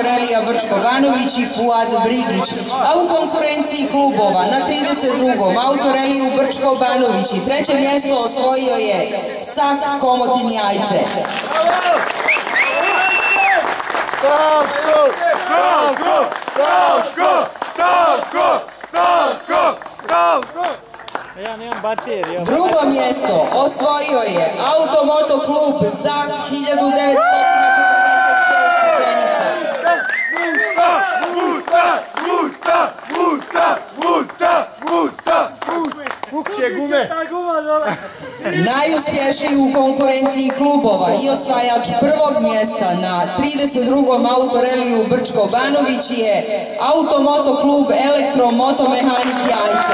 Relija Brčko-Banović i Fuad Brigić, a u konkurenciji klubova na 32. Autoreliju Brčko-Banović i treće mjesto osvojio je Sak Komotin Jajce. Drugo mjesto osvojio je Automoto klub Zak 1946 Zenica. Najuspješniji u konkurenciji klubova i osvajač prvog mjesta na 32. Autoreliju Brčko-Banović je Automoto klub Elektromotomehanik Jajce.